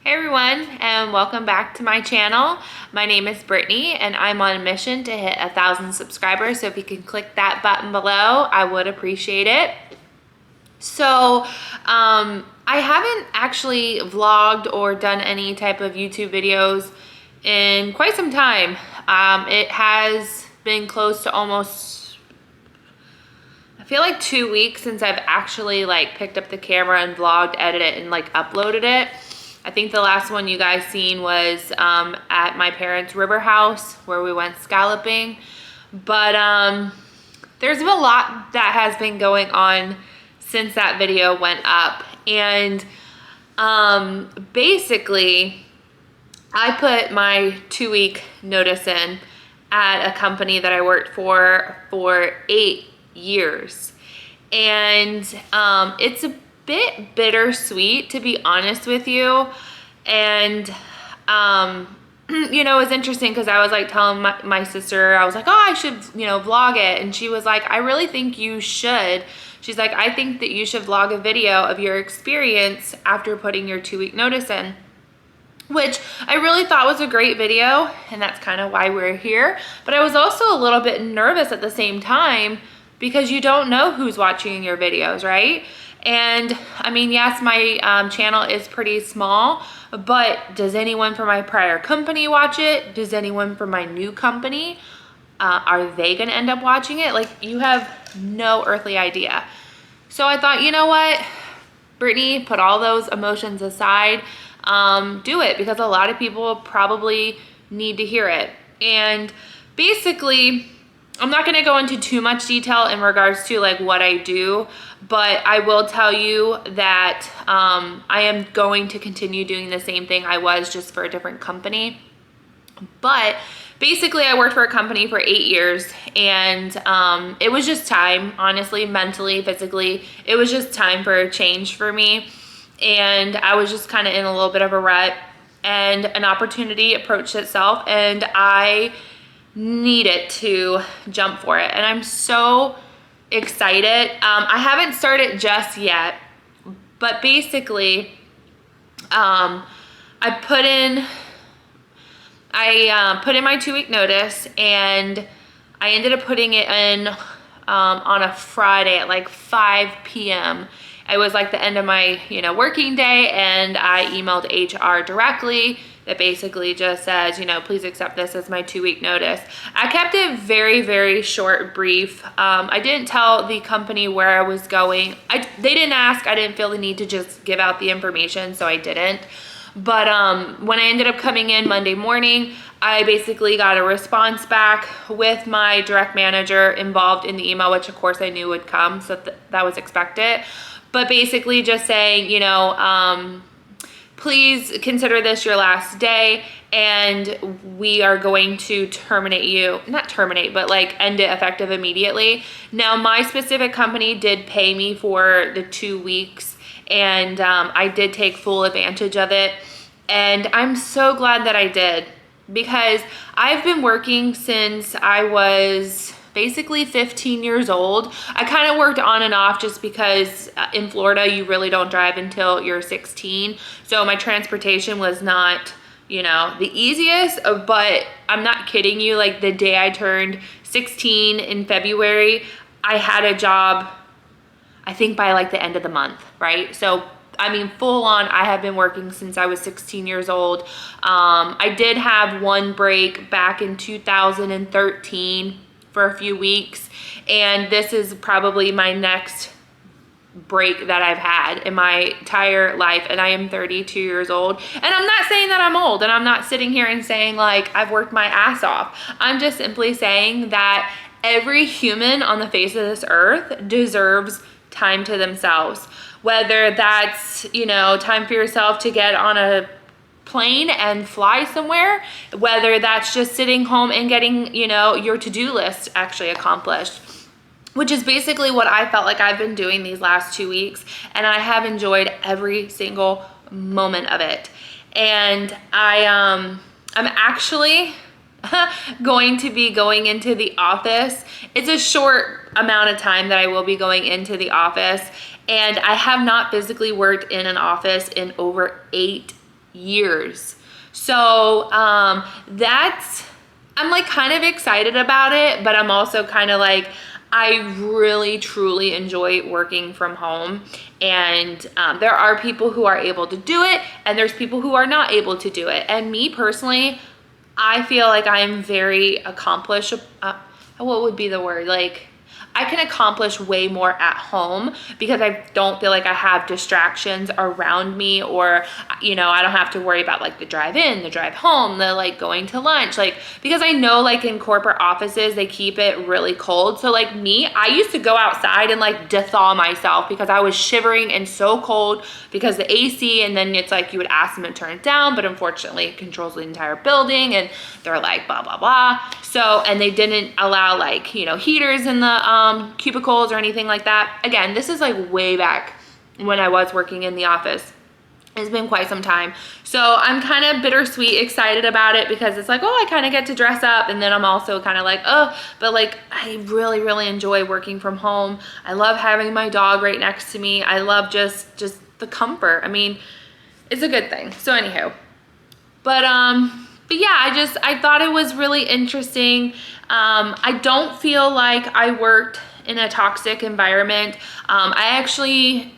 Hey everyone, and welcome back to my channel. My name is Brittany and I'm on a mission to hit 1,000 subscribers, so if you can click that button below, I would appreciate it. So I haven't actually vlogged or done any type of YouTube videos in quite some time. It has been close to almost, I feel like 2 weeks since I've actually picked up the camera and vlogged, edited, and uploaded it. I think the last one you guys seen was at my parents' river house where we went scalloping. But there's been a lot that has been going on since that video went up. And basically, I put my 2-week notice in at a company that I worked for 8 years. And it's a bit bittersweet, to be honest with you. And you know, it was interesting because I was telling my sister, I was like, oh, I should vlog it, and she was like, I really think you should. She's like, I think that you should vlog a video of your experience after putting your 2-week notice in, which I really thought was a great video, and that's kind of why we're here. But I was also a little bit nervous at the same time because you don't know who's watching your videos, right? And I mean, yes, my channel is pretty small, but does anyone from my prior company watch it? Does anyone from my new company? Are they gonna end up watching it? You have no earthly idea. So I thought, you know what, Brittany, put all those emotions aside, do it, because a lot of people probably need to hear it. And basically, I'm not gonna go into too much detail in regards to what I do, but I will tell you that I am going to continue doing the same thing I was, just for a different company. But basically, I worked for a company for 8 years, and it was just time, honestly, mentally, physically, it was just time for a change for me. And I was just kind of in a little bit of a rut, and an opportunity approached itself, and I needed to jump for it. And I'm so excited. I haven't started just yet, but basically, I put in my 2-week notice, and I ended up putting it in on a Friday at 5 p.m. It was the end of my working day, and I emailed HR directly. That basically just says, please accept this as my 2-week notice. I kept it very, very short, brief. I didn't tell the company where I was going. They didn't ask. I didn't feel the need to just give out the information, so I didn't. But when I ended up coming in Monday morning, I basically got a response back with my direct manager involved in the email, which of course I knew would come, so that was expected. But basically just saying, please consider this your last day, and we are going to terminate you. Not terminate, but end it effective immediately. Now, my specific company did pay me for the 2 weeks, and I did take full advantage of it. And I'm so glad that I did, because I've been working since I was basically 15 years old. I kind of worked on and off just because in Florida, you really don't drive until you're 16. So my transportation was not, the easiest, but I'm not kidding you. The day I turned 16 in February, I had a job, I think by the end of the month, right? So I mean, full on, I have been working since I was 16 years old. I did have one break back in 2013 for a few weeks, and this is probably my next break that I've had in my entire life, and I am 32 years old. And I'm not saying that I'm old, and I'm not sitting here and saying I've worked my ass off. I'm just simply saying that every human on the face of this earth deserves time to themselves, whether that's time for yourself to get on a plane and fly somewhere, whether that's just sitting home and getting your to-do list actually accomplished, which is basically what I felt like I've been doing these last 2 weeks, and I have enjoyed every single moment of it. And I'm actually going to be going into the office. It's a short amount of time that I will be going into the office, and I have not physically worked in an office in over 8 years. So I'm like kind of excited about it, but I'm also kind of like, I really truly enjoy working from home. And there are people who are able to do it, and there's people who are not able to do it. And me personally, I feel like I'm very accomplished. What would be the word? Like, I can accomplish way more at home because I don't feel like I have distractions around me, or, you know, I don't have to worry about like the drive in, the drive home, the like going to lunch, like, because I know like in corporate offices, they keep it really cold. So like me, I used to go outside and like thaw myself because I was shivering and so cold because the AC, and then it's like you would ask them to turn it down, but unfortunately it controls the entire building and they're like blah, blah, blah. So, and they didn't allow like, you know, heaters in the cubicles or anything like that. Again, this is like way back when I was working in the office. It's been quite some time. So I'm kind of bittersweet excited about it because it's like, oh, I kind of get to dress up. And then I'm also kind of like, oh, but like, I really, really enjoy working from home. I love having my dog right next to me. I love just the comfort. I mean, it's a good thing. So anywho, but yeah, I thought it was really interesting. I don't feel like I worked in a toxic environment. I actually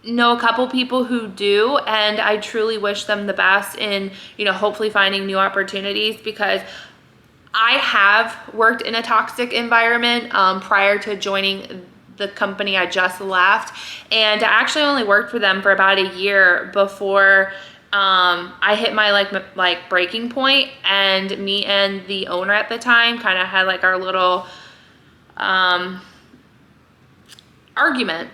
know a couple people who do, and I truly wish them the best in, you know, hopefully finding new opportunities, because I have worked in a toxic environment prior to joining the company I just left, and I actually only worked for them for about a year before I hit my like breaking point, and me and the owner at the time kind of had like our little argument.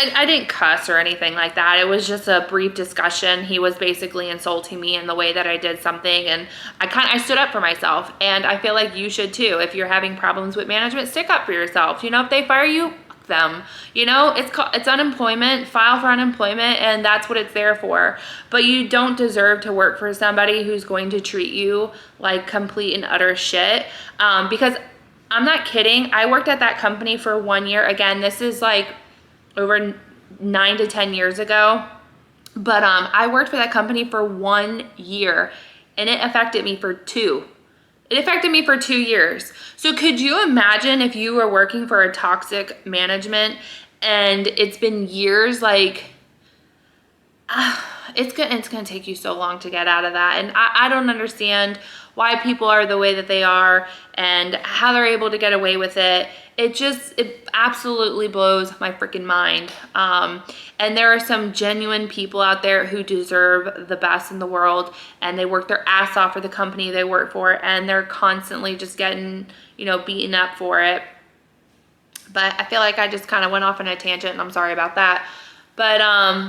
I didn't cuss or anything like that. It was just a brief discussion. He was basically insulting me in the way that I did something, and I stood up for myself, and I feel like you should too. If you're having problems with management, stick up for yourself. You know, if they fire you, them, you know, it's unemployment, file for unemployment, and that's what it's there for. But you don't deserve to work for somebody who's going to treat you like complete and utter shit. Because I'm not kidding, I worked at that company for 1 year. Again, this is like over 9 to 10 years ago, but I worked for that company for 1 year, and it affected me for 2. It affected me for 2 years. So could you imagine if you were working for a toxic management and it's been years? Like, it's gonna take you so long to get out of that. And I don't understand why people are the way that they are and how they're able to get away with it. It absolutely blows my freaking mind. And there are some genuine people out there who deserve the best in the world, and they work their ass off for the company they work for, and they're constantly just getting, you know, beaten up for it. But I feel like I just kind of went off on a tangent, and I'm sorry about that. But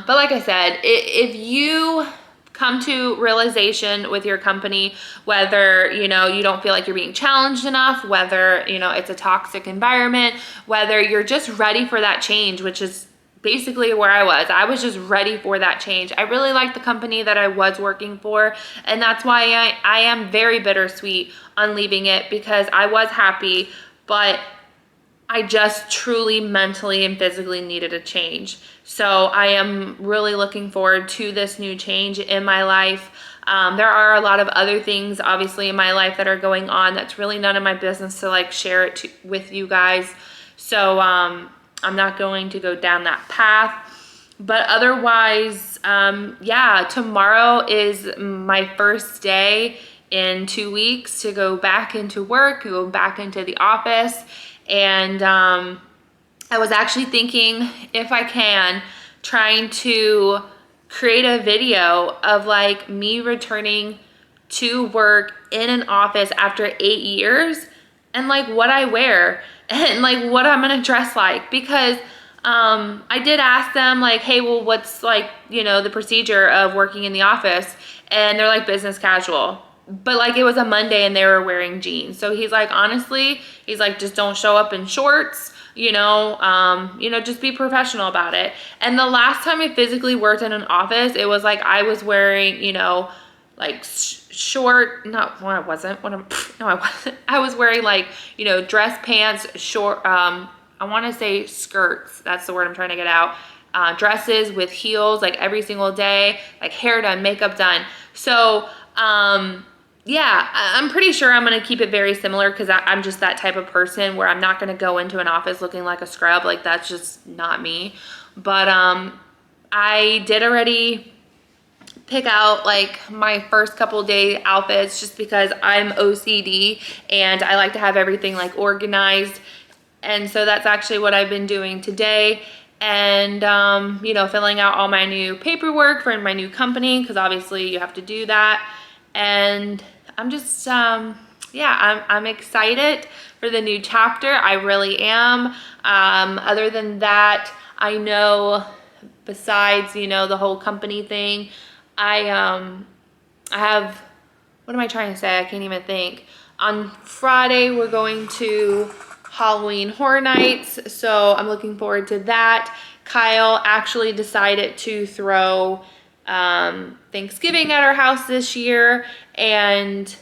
like I said, if you come to realization with your company, whether, you know, you don't feel like you're being challenged enough, whether, you know, it's a toxic environment, whether you're just ready for that change, which is basically where I was just ready for that change. I really liked the company that I was working for, and that's why I am very bittersweet on leaving it, because I was happy, but I just truly mentally and physically needed a change. So I am really looking forward to this new change in my life. There are a lot of other things obviously in my life that are going on that's really none of my business to like share it with you guys. So I'm not going to go down that path. But otherwise, yeah, tomorrow is my first day in 2 weeks to go back into work, go back into the office. And I was actually thinking, if I can, trying to create a video of like me returning to work in an office after 8 years, and like what I wear and like what I'm gonna dress like, because I did ask them like, hey, well, what's like, you know, the procedure of working in the office? And they're like, business casual. But like it was a Monday and they were wearing jeans. So he's like, honestly, he's like, just don't show up in shorts, you know, just be professional about it. And the last time I physically worked in an office, it was like I was wearing, you know, like short, not, well, I wasn't, no, I wasn't. I was wearing like, you know, dress pants, short, I want to say skirts. That's the word I'm trying to get out. dresses with heels like every single day, like hair done, makeup done. So yeah, I'm pretty sure I'm gonna keep it very similar because I'm just that type of person where I'm not gonna go into an office looking like a scrub. Like that's just not me. But I did already pick out like my first couple day outfits just because I'm OCD and I like to have everything like organized. And so that's actually what I've been doing today. And, you know, filling out all my new paperwork for my new company, because obviously you have to do that. And I'm just, yeah, I'm excited for the new chapter. I really am. Other than that, I know besides, you know, the whole company thing, I have, what am I trying to say? I can't even think. On Friday, we're going to Halloween Horror Nights, so I'm looking forward to that. Kyle actually decided to throw Thanksgiving at our house this year, and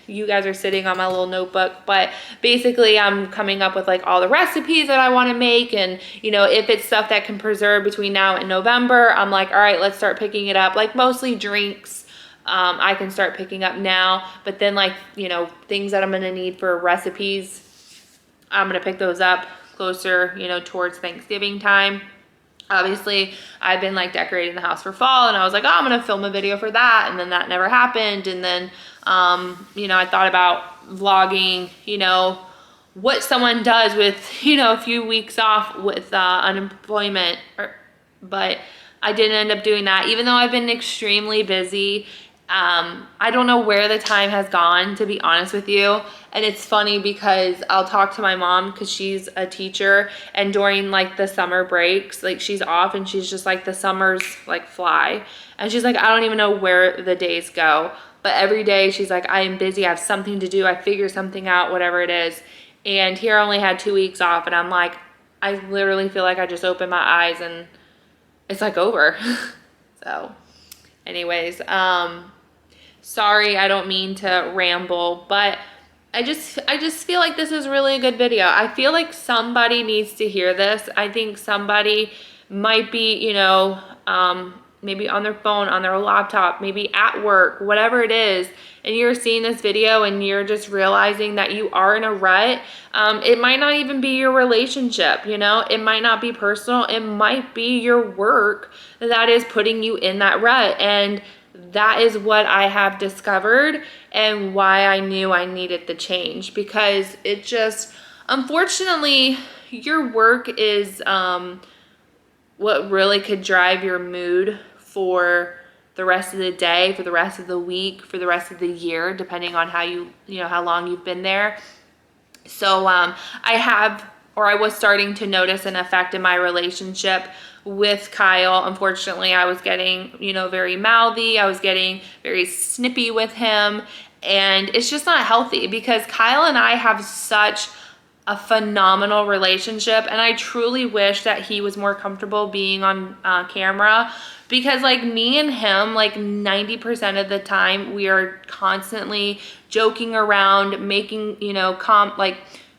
you guys are sitting on my little notebook, but basically I'm coming up with like all the recipes that I want to make, and you know, if it's stuff that can preserve between now and November, I'm like, all right, let's start picking it up. Like mostly drinks, I can start picking up now, but then like, you know, things that I'm gonna need for recipes, I'm gonna pick those up closer, you know, towards Thanksgiving time. Obviously, I've been like decorating the house for fall, and I was like, oh, I'm gonna film a video for that, and then that never happened. And then, you know, I thought about vlogging, you know, what someone does with, you know, a few weeks off with unemployment, but I didn't end up doing that, even though I've been extremely busy. I don't know where the time has gone, to be honest with you. And it's funny because I'll talk to my mom because she's a teacher, and during like the summer breaks, like she's off and she's just like, the summers like fly. And she's like, I don't even know where the days go. But every day she's like, I am busy, I have something to do, I figure something out, whatever it is. And here I only had 2 weeks off, and I'm like, I literally feel like I just opened my eyes and it's like over. So anyways, sorry, I don't mean to ramble, but I just feel like this is really a good video. I feel like somebody needs to hear this. I think somebody might be, you know, maybe on their phone, on their laptop, maybe at work, whatever it is, and you're seeing this video and you're just realizing that you are in a rut. It might not even be your relationship, you know, it might not be personal, it might be your work that is putting you in that rut. And that is what I have discovered and why I knew I needed the change, because it just, unfortunately, your work is what really could drive your mood for the rest of the day, for the rest of the week, for the rest of the year, depending on how you know, how long you've been there. So I was starting to notice an effect in my relationship with Kyle. Unfortunately, I was getting, you know, very mouthy. I was getting very snippy with him, and it's just not healthy because Kyle and I have such a phenomenal relationship, and I truly wish that he was more comfortable being on camera, because like me and him, like 90% of the time we are constantly joking around, making, you know,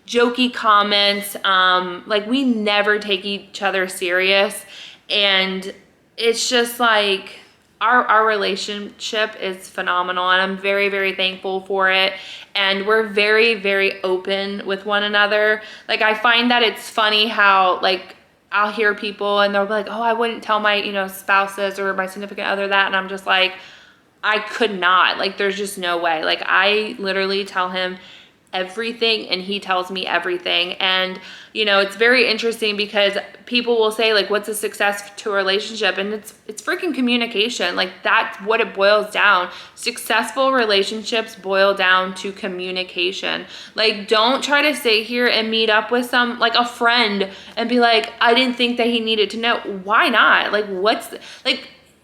jokey comments. Like we never take each other serious, and it's just like our relationship is phenomenal, and I'm very, very thankful for it. And we're very, very open with one another. Like I find that it's funny how like I'll hear people and they'll be like, oh, I wouldn't tell my, you know, spouses or my significant other that, and I'm just like, I could not. Like there's just no way. Like I literally tell him everything and he tells me everything. And you know, it's very interesting because people will say like, what's a success to a relationship? And it's freaking communication. Like that's what it boils down. Successful relationships boil down to communication. Like don't try to sit here and meet up with like a friend and be like, I didn't think that he needed to know. Why not? Like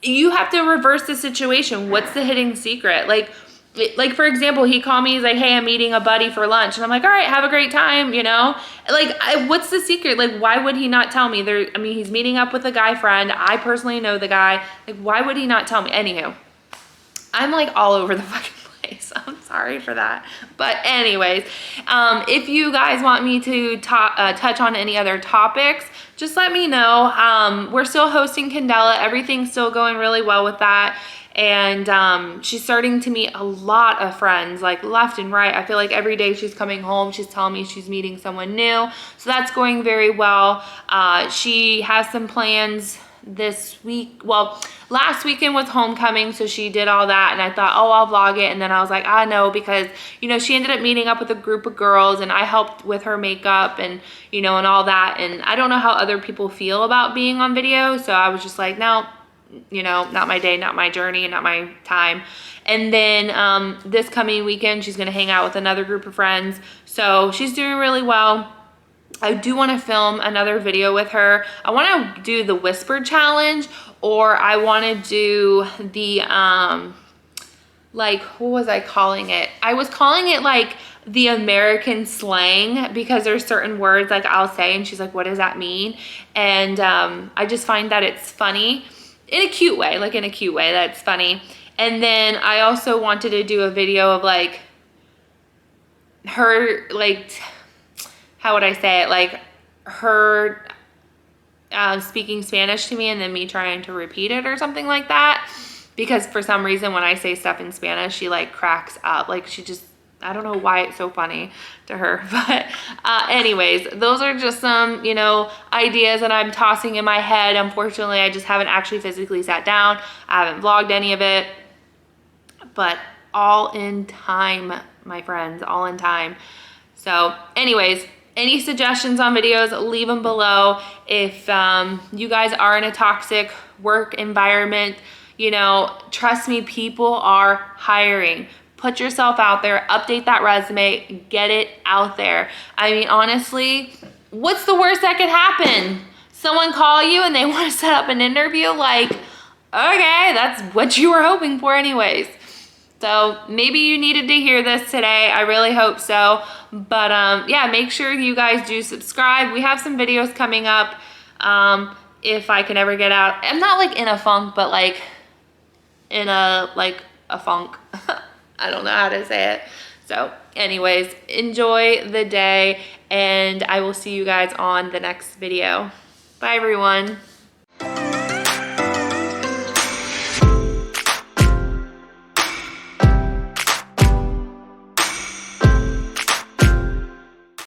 you have to reverse the situation. What's the hidden secret? Like for example, he called me, he's like, hey, I'm meeting a buddy for lunch. And I'm like, all right, have a great time, you know? Like, what's the secret? Like, why would he not tell me? I mean, he's meeting up with a guy friend. I personally know the guy. Like, why would he not tell me? Anywho, I'm like all over the fucking place. I'm sorry. sorry for that. But anyways, if you guys want me to touch on any other topics, just let me know. We're still hosting Candela. Everything's still going really well with that. And she's starting to meet a lot of friends, like left and right. I feel like every day she's coming home, she's telling me she's meeting someone new. So that's going very well. She has some plans this week. Well, last weekend was homecoming, so she did all that, and I thought, oh, I'll vlog it. And then I was like, no, because, you know, she ended up meeting up with a group of girls, and I helped with her makeup and, you know, and all that. And I don't know how other people feel about being on video. So I was just like, no, you know, not my day, not my journey, not my time. And then this coming weekend, she's gonna hang out with another group of friends. So she's doing really well. I do want to film another video with her. I want to do the whisper challenge, or I want to do the like, what was I calling it? I was calling it like the American slang, because there's certain words like I'll say and she's like, what does that mean? And I just find that it's funny in a cute way, like in a cute way that's funny. And then I also wanted to do a video of like her, like, how would I say it? Like her speaking Spanish to me and then me trying to repeat it or something like that. Because for some reason when I say stuff in Spanish, she like cracks up. Like she just, I don't know why it's so funny to her. But anyways, those are just some, you know, ideas that I'm tossing in my head. Unfortunately, I just haven't actually physically sat down. I haven't vlogged any of it. But all in time, my friends, all in time. So anyways, any suggestions on videos, leave them below. If you guys are in a toxic work environment, you know, trust me, people are hiring. Put yourself out there, update that resume, get it out there. I mean, honestly, what's the worst that could happen? Someone call you and they want to set up an interview, like, okay, that's what you were hoping for anyways. So maybe you needed to hear this today. I really hope so. But yeah, make sure you guys do subscribe. We have some videos coming up if I can ever get out. I'm not like in a funk, but like in a funk. I don't know how to say it. So anyways, enjoy the day and I will see you guys on the next video. Bye everyone.